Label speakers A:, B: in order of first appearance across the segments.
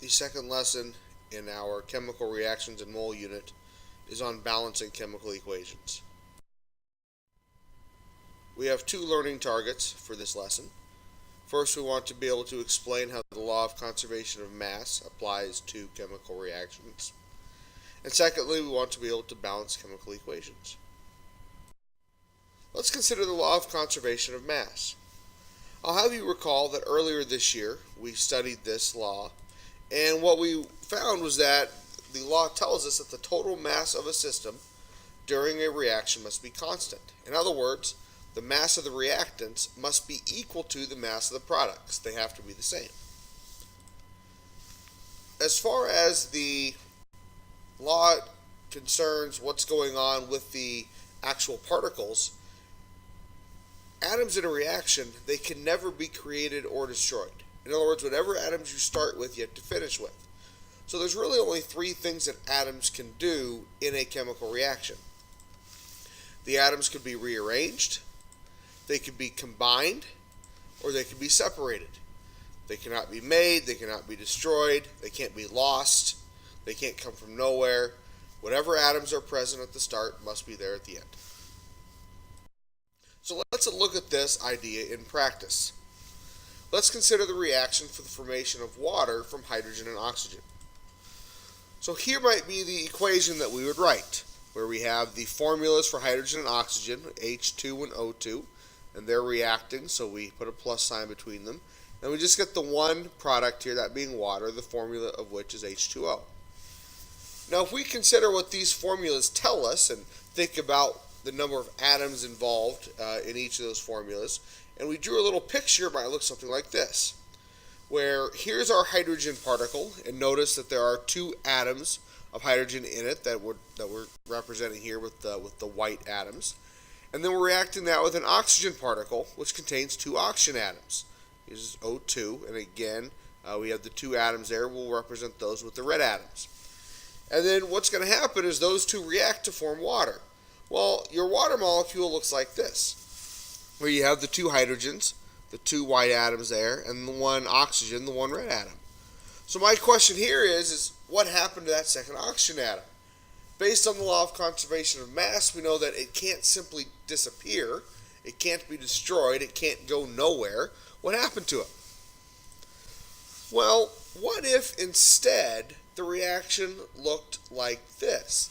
A: The second lesson in our chemical reactions and mole unit is on balancing chemical equations. We have two learning targets for this lesson. First, we want to be able to explain how the law of conservation of mass applies to chemical reactions. And secondly, we want to be able to balance chemical equations. Let's consider the law of conservation of mass. I'll have you recall that earlier this year we studied this law, and what we found was that the law tells us that the total mass of a system during a reaction must be constant. In other words, the mass of the reactants must be equal to the mass of the products. They have to be the same. As far as the law concerns what's going on with the actual particles, atoms in a reaction, they can never be created or destroyed. In other words, whatever atoms you start with, you have to finish with. So there's really only three things that atoms can do in a chemical reaction. The atoms could be rearranged, they could be combined, or they could be separated. They cannot be made, they cannot be destroyed, they can't be lost, they can't come from nowhere. Whatever atoms are present at the start must be there at the end. So let's look at this idea in practice. Let's consider the reaction for the formation of water from hydrogen and oxygen. So here might be the equation that we would write, where we have the formulas for hydrogen and oxygen, H2 and O2, and they're reacting, so we put a plus sign between them. And we just get the one product here, that being water, the formula of which is H2O. Now if we consider what these formulas tell us and think about the number of atoms involved in each of those formulas, and we drew a little picture, it might look something like this, where here's our hydrogen particle, and notice that there are two atoms of hydrogen in it that we're representing here with the white atoms. And then we're reacting that with an oxygen particle, which contains two oxygen atoms. This is O2, and again, we have the two atoms there. We'll represent those with the red atoms. And then what's going to happen is those two react to form water. Well, your water molecule looks like this, where you have the two hydrogens, the two white atoms there, and the one oxygen, the one red atom. So my question here is what happened to that second oxygen atom? Based on the law of conservation of mass, we know that it can't simply disappear. It can't be destroyed. It can't go nowhere. What happened to it? Well, what if instead the reaction looked like this?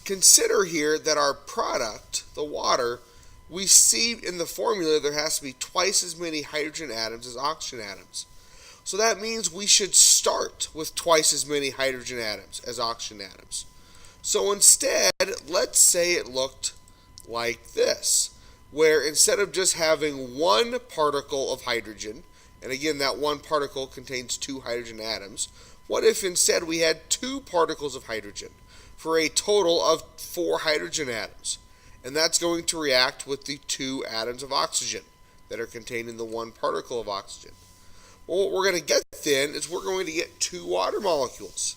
A: Consider here that our product, the water, we see in the formula there has to be twice as many hydrogen atoms as oxygen atoms. So that means we should start with twice as many hydrogen atoms as oxygen atoms. So instead, let's say it looked like this, where instead of just having one particle of hydrogen, and again that one particle contains two hydrogen atoms, what if instead we had two particles of hydrogen for a total of 4 hydrogen atoms? And that's going to react with the 2 atoms of oxygen that are contained in the one particle of oxygen. Well, what we're going to get then is we're going to get 2 water molecules.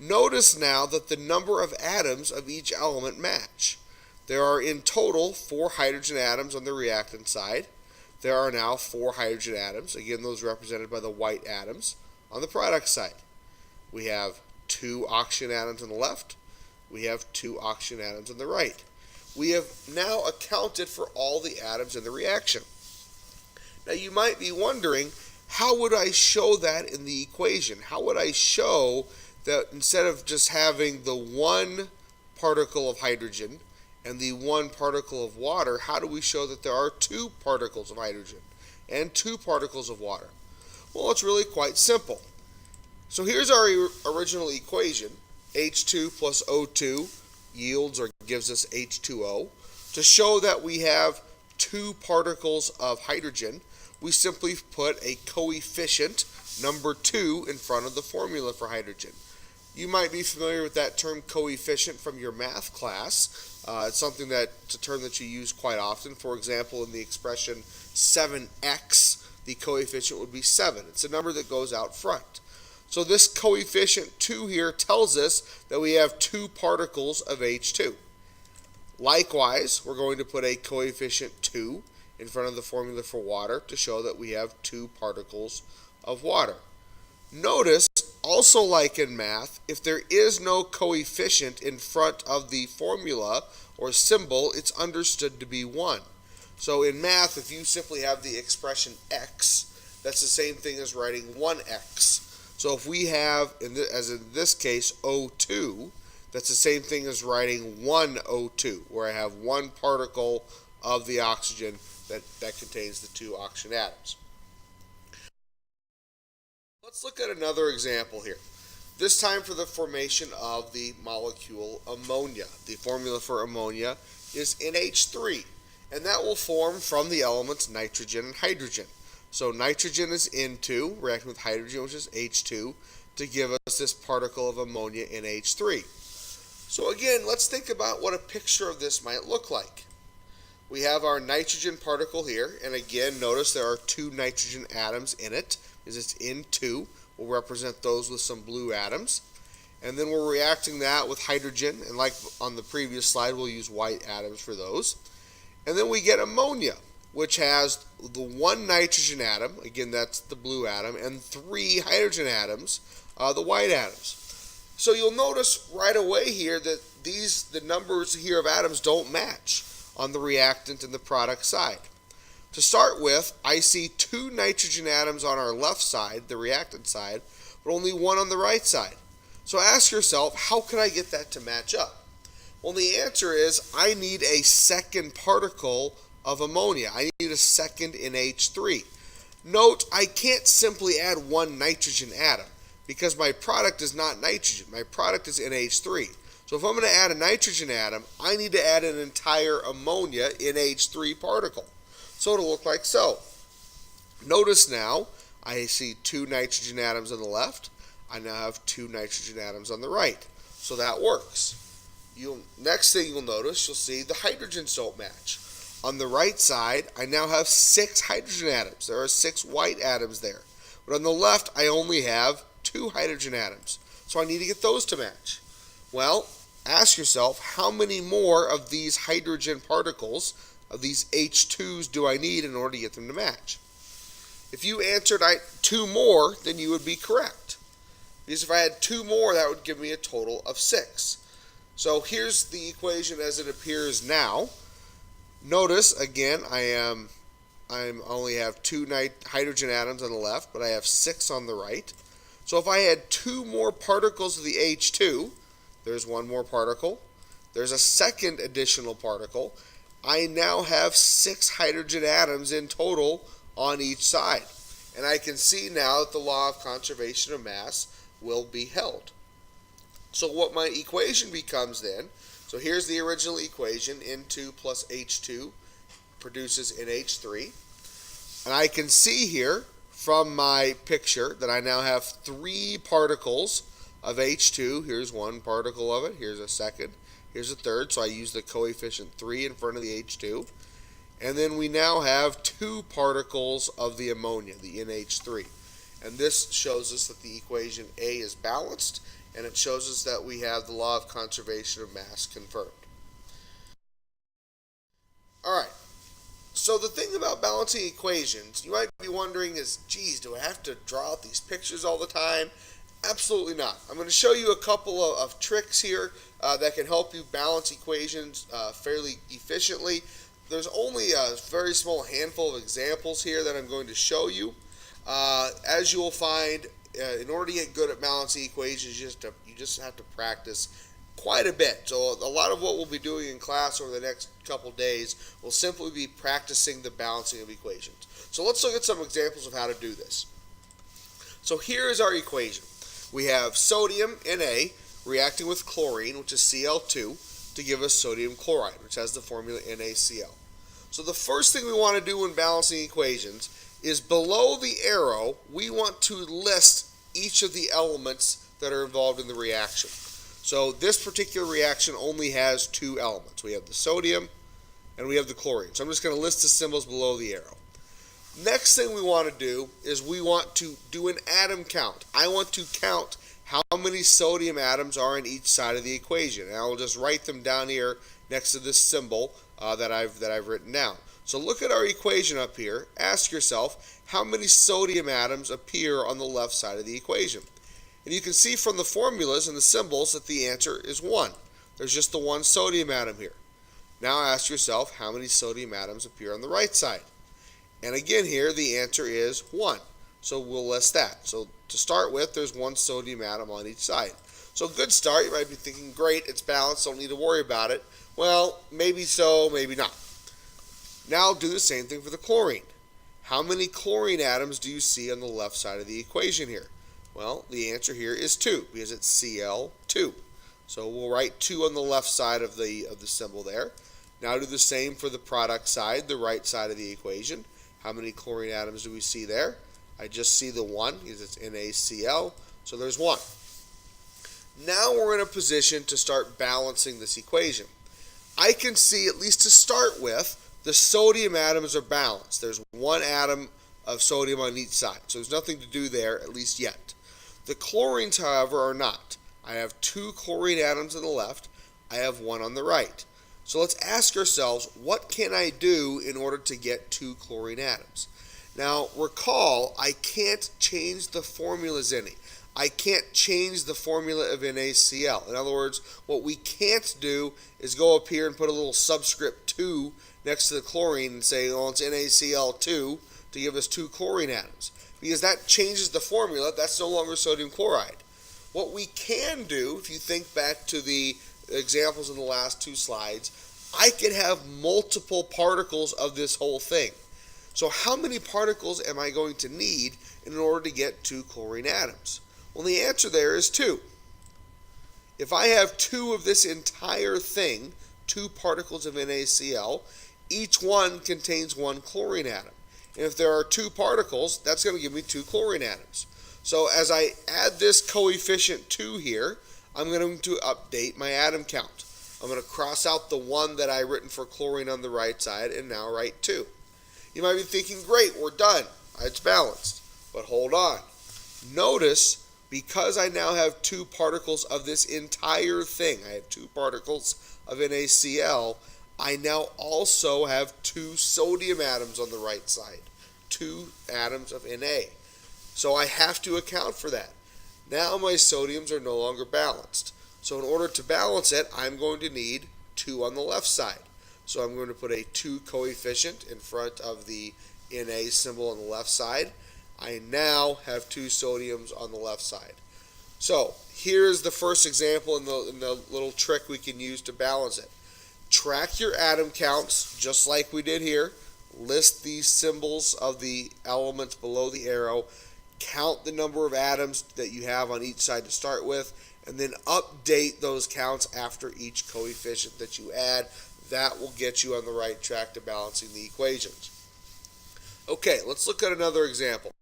A: Notice now that the number of atoms of each element match. There are in total 4 hydrogen atoms on the reactant side. There are now 4 hydrogen atoms, again those represented by the white atoms, on the product side. We have 2 oxygen atoms on the left. We have 2 oxygen atoms on the right. We have now accounted for all the atoms in the reaction. Now you might be wondering, how would I show that in the equation? How would I show that instead of just having the one particle of hydrogen and the one particle of water, how do we show that there are 2 particles of hydrogen and 2 particles of water? Well, it's really quite simple. So here's our original equation. H2 plus O2 yields or gives us H2O. To show that we have 2 particles of hydrogen, we simply put a coefficient, number 2, in front of the formula for hydrogen. You might be familiar with that term coefficient from your math class. It's a term that you use quite often. For example, in the expression 7x, the coefficient would be 7. It's a number that goes out front. So this coefficient 2 here tells us that we have 2 particles of H2. Likewise, we're going to put a coefficient 2 in front of the formula for water to show that we have 2 particles of water. Notice Also, like in math, if there is no coefficient in front of the formula or symbol, it's understood to be 1. So in math, if you simply have the expression x, that's the same thing as writing 1x. So if we have, as in this case, O2, that's the same thing as writing 1O2, where I have one particle of the oxygen that contains the two oxygen atoms. Let's look at another example here. This time for the formation of the molecule ammonia. The formula for ammonia is NH3, and that will form from the elements nitrogen and hydrogen. So nitrogen is N2, reacting with hydrogen, which is H2, to give us this particle of ammonia, NH3. So again, let's think about what a picture of this might look like. We have our nitrogen particle here, and again, notice there are two nitrogen atoms in it, because it's N2. We'll represent those with some blue atoms. And then we're reacting that with hydrogen, and like on the previous slide, we'll use white atoms for those. And then we get ammonia, which has the one nitrogen atom, again that's the blue atom, and three hydrogen atoms, the white atoms. So you'll notice right away here that the numbers here of atoms don't match on the reactant and the product side. To start with, I see two nitrogen atoms on our left side, the reactant side, but only one on the right side. So ask yourself, how can I get that to match up? Well, the answer is I need a second particle of ammonia. I need a second NH3. Note, I can't simply add one nitrogen atom because my product is not nitrogen. My product is NH3. So if I'm going to add a nitrogen atom, I need to add an entire ammonia NH3 particle. So it'll look like so. Notice now, I see two nitrogen atoms on the left. I now have two nitrogen atoms on the right. So that works. Next thing you'll notice, you'll see the hydrogens don't match. On the right side, I now have 6 hydrogen atoms. There are 6 white atoms there. But on the left, I only have 2 hydrogen atoms. So I need to get those to match. Well, ask yourself, how many more of these hydrogen particles, of these H2s, do I need in order to get them to match? If you answered 2 more, then you would be correct. Because if I had 2 more, that would give me a total of 6. So here's the equation as it appears now. Notice, again, I only have 2 hydrogen atoms on the left, but I have 6 on the right. So if I had 2 more particles of the H2, there's 1 more particle, there's a second additional particle, I now have 6 hydrogen atoms in total on each side. And I can see now that the law of conservation of mass will be held. So what my equation becomes then, so here's the original equation, N2 plus H2 produces NH3. And I can see here from my picture that I now have 3 particles of H2. Here's 1 particle of it, here's a second, here's a third, so I use the coefficient 3 in front of the H2. And then we now have 2 particles of the ammonia, the NH3. And this shows us that the equation A is balanced, and it shows us that we have the law of conservation of mass confirmed. Alright, so the thing about balancing equations, you might be wondering is, geez, do I have to draw out these pictures all the time? Absolutely not. I'm going to show you a couple of tricks here that can help you balance equations fairly efficiently. There's only a very small handful of examples here that I'm going to show you. As you will find, in order to get good at balancing equations, you just have to practice quite a bit. So a lot of what we'll be doing in class over the next couple days will simply be practicing the balancing of equations. So let's look at some examples of how to do this. So here is our equation. We have sodium, Na, reacting with chlorine, which is Cl2, to give us sodium chloride, which has the formula NaCl. So the first thing we want to do when balancing equations is below the arrow, we want to list each of the elements that are involved in the reaction. So this particular reaction only has 2 elements. We have the sodium and we have the chlorine. So I'm just going to list the symbols below the arrow. Next thing we want to do is we want to do an atom count. I want to count how many sodium atoms are in each side of the equation. And I'll just write them down here next to this symbol that I've written down. So look at our equation up here. Ask yourself, how many sodium atoms appear on the left side of the equation? And you can see from the formulas and the symbols that the answer is 1. There's just the one sodium atom here. Now ask yourself, how many sodium atoms appear on the right side? And again here, the answer is 1. So we'll list that. So to start with, there's one sodium atom on each side. So good start. You might be thinking, great, it's balanced, don't need to worry about it. Well, maybe so, maybe not. Now do the same thing for the chlorine. How many chlorine atoms do you see on the left side of the equation here? Well, the answer here is 2 because it's Cl2. So we'll write 2 on the left side of the symbol there. Now do the same for the product side, the right side of the equation. How many chlorine atoms do we see there? I just see the 1 because it's NaCl, so there's 1. Now we're in a position to start balancing this equation. I can see, at least to start with, the sodium atoms are balanced. There's 1 atom of sodium on each side, so there's nothing to do there, at least yet. The chlorines, however, are not. I have 2 chlorine atoms on the left, I have 1 on the right. So let's ask ourselves, what can I do in order to get 2 chlorine atoms? Now, recall, I can't change the formulas any. I can't change the formula of NaCl. In other words, what we can't do is go up here and put a little subscript 2 next to the chlorine and say, oh, it's NaCl2 to give us 2 chlorine atoms. Because that changes the formula. That's no longer sodium chloride. What we can do, if you think back to the examples in the last 2 slides, I could have multiple particles of this whole thing. So how many particles am I going to need in order to get 2 chlorine atoms? Well, the answer there is 2. If I have 2 of this entire thing, 2 particles of NaCl, each one contains 1 chlorine atom. And if there are 2 particles, that's going to give me 2 chlorine atoms. So as I add this coefficient 2 here, I'm going to update my atom count. I'm going to cross out the 1 that I've written for chlorine on the right side and now write 2. You might be thinking, great, we're done. It's balanced. But hold on. Notice, because I now have 2 particles of this entire thing, I have 2 particles of NaCl, I now also have 2 sodium atoms on the right side, 2 atoms of Na. So I have to account for that. Now my sodiums are no longer balanced. So in order to balance it, I'm going to need 2 on the left side. So I'm going to put a 2 coefficient in front of the Na symbol on the left side. I now have 2 sodiums on the left side. So here's the first example in the little trick we can use to balance it. Track your atom counts just like we did here. List the symbols of the elements below the arrow. Count the number of atoms that you have on each side to start with, and then update those counts after each coefficient that you add. That will get you on the right track to balancing the equations. Okay, let's look at another example.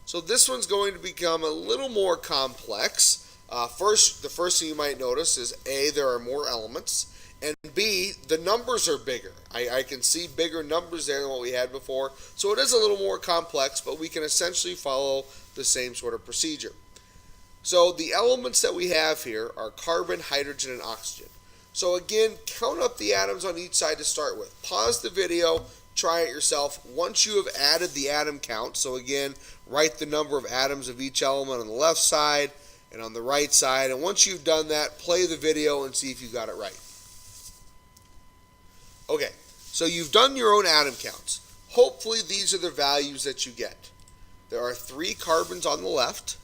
A: So this one's going to become a little more complex. The first thing you might notice is A, there are more elements, and B, the numbers are bigger. I can see bigger numbers there than what we had before, so it is a little more complex, but we can essentially follow the same sort of procedure. So the elements that we have here are carbon, hydrogen, and oxygen. So again, count up the atoms on each side to start with. Pause the video, try it yourself. Once you have added the atom count, so again, write the number of atoms of each element on the left side and on the right side, and once you've done that, play the video and see if you got it right. Okay, so you've done your own atom counts. Hopefully these are the values that you get. There are 3 carbons on the left.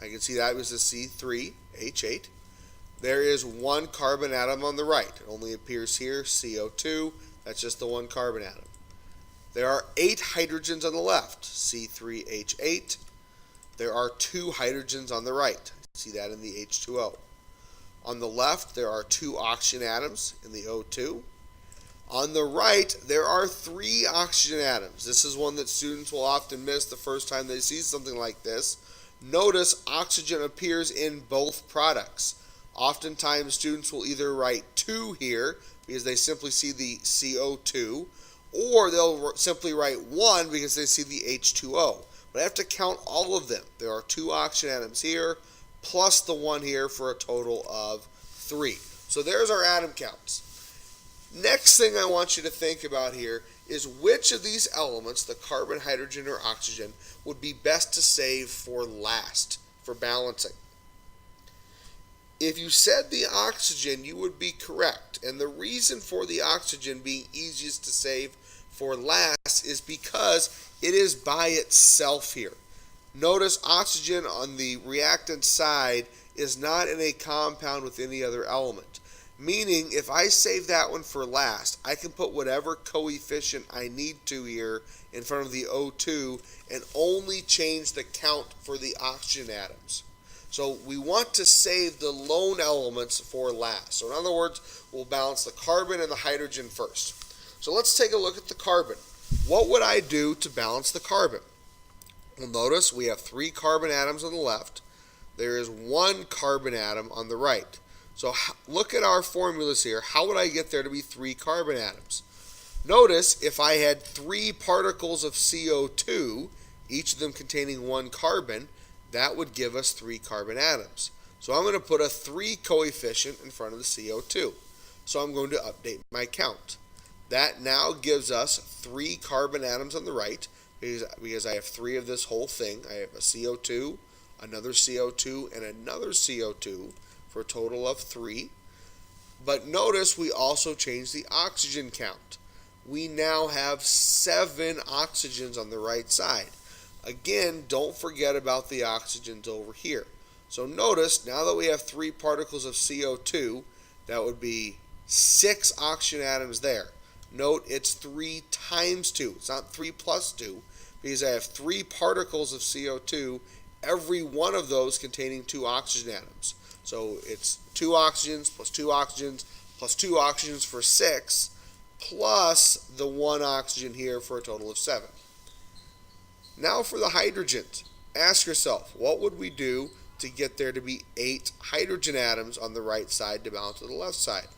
A: I can see that was a C3H8. There is 1 carbon atom on the right. It only appears here, CO2. That's just the 1 carbon atom. There are 8 hydrogens on the left, C3H8. There are 2 hydrogens on the right. See that in the H2O. On the left, there are 2 oxygen atoms in the O2. On the right, there are 3 oxygen atoms. This is one that students will often miss the first time they see something like this. Notice oxygen appears in both products. Oftentimes, students will either write 2 here because they simply see the CO2, or they'll simply write 1 because they see the H2O. But I have to count all of them. There are 2 oxygen atoms here, plus the 1 here for a total of 3. So there's our atom counts. Next thing I want you to think about here is which of these elements, the carbon, hydrogen, or oxygen, would be best to save for last, for balancing. If you said the oxygen, you would be correct. And the reason for the oxygen being easiest to save for last is because it is by itself here. Notice oxygen on the reactant side is not in a compound with any other element. Meaning, if I save that one for last, I can put whatever coefficient I need to here in front of the O2 and only change the count for the oxygen atoms. So we want to save the lone elements for last. So in other words, we'll balance the carbon and the hydrogen first. So let's take a look at the carbon. What would I do to balance the carbon? Well, notice we have 3 carbon atoms on the left. There is 1 carbon atom on the right. So look at our formulas here. How would I get there to be 3 carbon atoms? Notice if I had 3 particles of CO2, each of them containing 1 carbon, that would give us 3 carbon atoms. So I'm going to put a 3 coefficient in front of the CO2. So I'm going to update my count. That now gives us 3 carbon atoms on the right because I have 3 of this whole thing. I have a CO2, another CO2, and another CO2 for a total of 3. But notice we also changed the oxygen count. We now have 7 oxygens on the right side. Again, don't forget about the oxygens over here. So notice, now that we have 3 particles of CO2, that would be 6 oxygen atoms there. Note it's 3 times 2. It's not 3 plus 2, because I have 3 particles of CO2, every one of those containing 2 oxygen atoms. So it's 2 oxygens plus 2 oxygens plus 2 oxygens for 6, plus the 1 oxygen here for a total of 7. Now for the hydrogens. Ask yourself, what would we do to get there to be 8 hydrogen atoms on the right side to balance to the left side?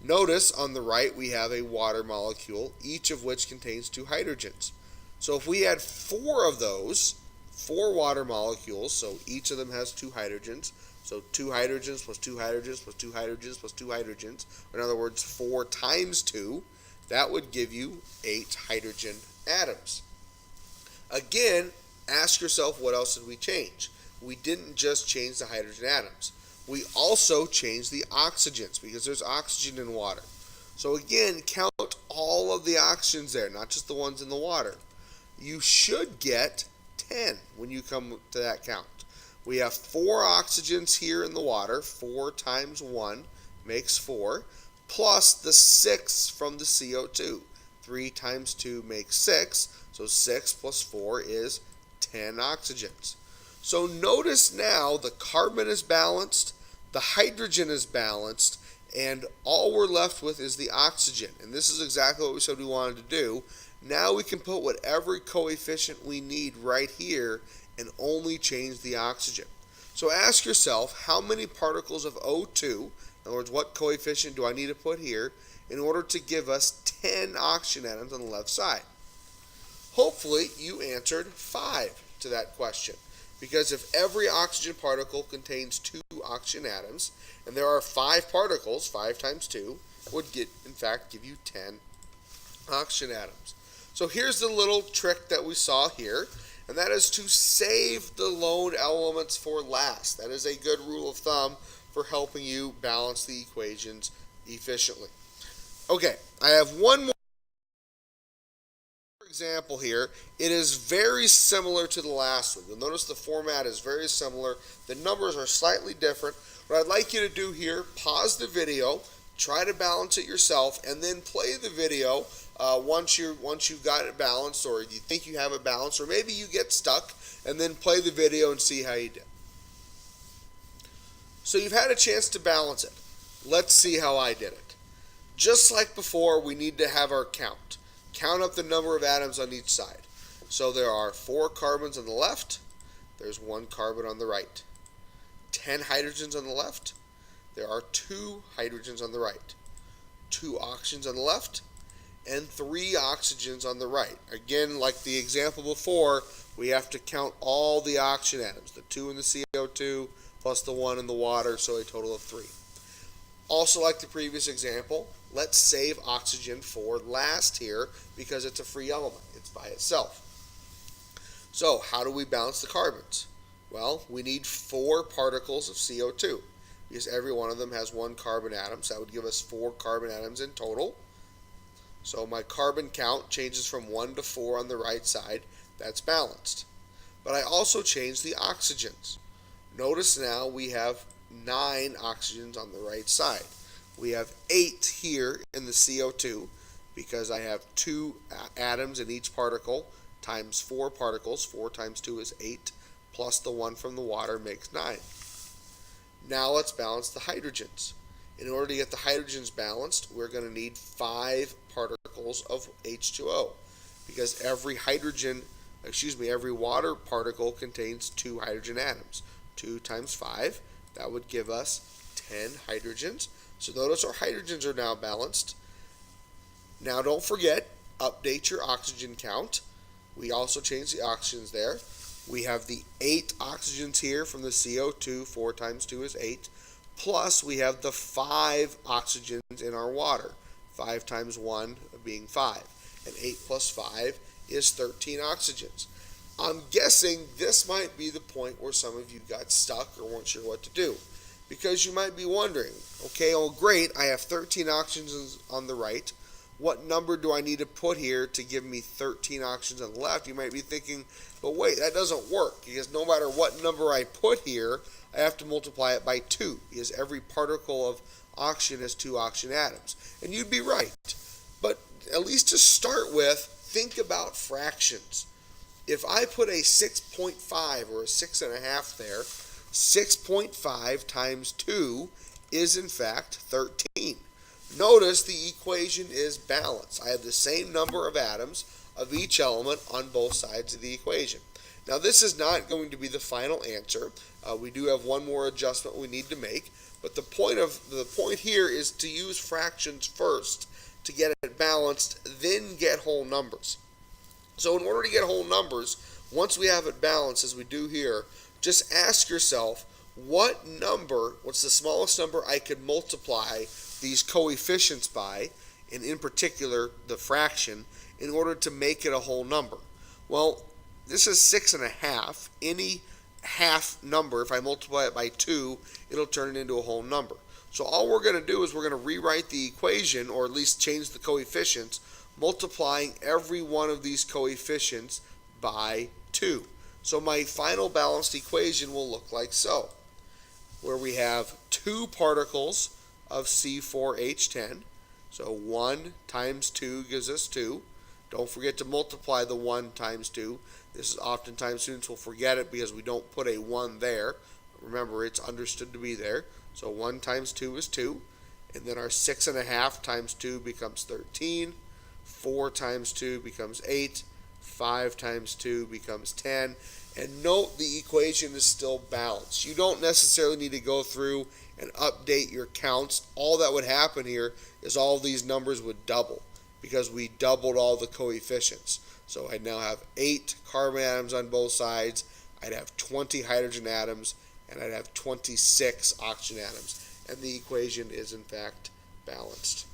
A: Notice on the right we have a water molecule, each of which contains 2 hydrogens. So if we had 4 of those, 4 water molecules, so each of them has 2 hydrogens, so 2 hydrogens plus 2 hydrogens plus 2 hydrogens plus 2 hydrogens, in other words 4 times 2, that would give you 8 hydrogen atoms. Again, ask yourself, what else did we change? We didn't just change the hydrogen atoms. We also changed the oxygens because there's oxygen in water. So again, count all of the oxygens there, not just the ones in the water. You should get 10 when you come to that count. We have 4 oxygens here in the water. 4 times 1 makes 4, plus the 6 from the CO2. 3 times 2 makes 6, so 6 plus 4 is 10 oxygens. So notice now the carbon is balanced, the hydrogen is balanced, and all we're left with is the oxygen. And this is exactly what we said we wanted to do. Now we can put whatever coefficient we need right here and only change the oxygen. So ask yourself, how many particles of O2, in other words, what coefficient do I need to put here in order to give us 10 oxygen atoms on the left side? Hopefully you answered 5 to that question. Because if every oxygen particle contains 2 oxygen atoms, and there are 5 particles, 5 times 2, would in fact give you 10 oxygen atoms. So here's the little trick that we saw here, and that is to save the lone elements for last. That is a good rule of thumb for helping you balance the equations efficiently. Okay, I have one more example here. It is very similar to the last one. You'll notice the format is very similar. The numbers are slightly different. What I'd like you to do here, pause the video, try to balance it yourself, and then play the video once you've got it balanced, or you think you have it balanced, or maybe you get stuck, and then play the video and see how you did. So you've had a chance to balance it. Let's see how I did it. Just like before, we need to have our count. Count up the number of atoms on each side. So there are 4 carbons on the left. There's 1 carbon on the right. 10 hydrogens on the left. There are 2 hydrogens on the right. 2 oxygens on the left. And 3 oxygens on the right. Again, like the example before, we have to count all the oxygen atoms. The 2 in the CO2 plus the 1 in the water, so a total of 3. Also like the previous example, let's save oxygen for last here because it's a free element. It's by itself. So how do we balance the carbons? Well, we need 4 particles of CO2 because every one of them has 1 carbon atom, so that would give us 4 carbon atoms in total. So my carbon count changes from 1 to 4 on the right side. That's balanced. But I also changed the oxygens. Notice now we have 9 oxygens on the right side. We have 8 here in the CO2 because I have 2 atoms in each particle times 4 particles. 4 times 2 is 8, plus the 1 from the water makes 9. Now let's balance the hydrogens. In order to get the hydrogens balanced, we're going to need 5 particles of H2O because every water particle contains 2 hydrogen atoms. 2 times 5, that would give us 10 hydrogens. So notice our hydrogens are now balanced. Now don't forget, update your oxygen count. We also changed the oxygens there. We have the 8 oxygens here from the CO2, 4 times 2 is 8, plus we have the 5 oxygens in our water, 5 times 1 being 5, and 8 plus 5 is 13 oxygens. I'm guessing this might be the point where some of you got stuck or weren't sure what to do, because you might be wondering, okay, oh great, I have 13 oxygens on the right. What number do I need to put here to give me 13 oxygens on the left? You might be thinking, but wait, that doesn't work because no matter what number I put here, I have to multiply it by 2 because every particle of oxygen has 2 oxygen atoms. And you'd be right. But at least to start with, think about fractions. If I put a 6.5 or a 6.5 there, 6.5 times 2 is in fact 13. Notice the equation is balanced. I have the same number of atoms of each element on both sides of the equation. Now this is not going to be the final answer. We do have one more adjustment we need to make, but the point here is to use fractions first to get it balanced, then get whole numbers. So in order to get whole numbers, once we have it balanced as we do here, just ask yourself, what's the smallest number I could multiply these coefficients by, and in particular the fraction, in order to make it a whole number? Well, this is 6.5. Any half number, if I multiply it by 2, it'll turn it into a whole number. So all we're going to do is we're going to rewrite the equation, or at least change the coefficients, multiplying every one of these coefficients by 2. So my final balanced equation will look like so, where we have 2 particles of C4H10. So 1 times 2 gives us 2. Don't forget to multiply the 1 times 2. This is oftentimes students will forget it because we don't put a 1 there. Remember, it's understood to be there. So 1 times 2 is 2. And then our 6.5 times 2 becomes 13. 4 times 2 becomes 8. 5 times 2 becomes 10. And note the equation is still balanced. You don't necessarily need to go through and update your counts. All that would happen here is all of these numbers would double because we doubled all the coefficients. So I now have 8 carbon atoms on both sides, I'd have 20 hydrogen atoms, and I'd have 26 oxygen atoms. And the equation is in fact balanced.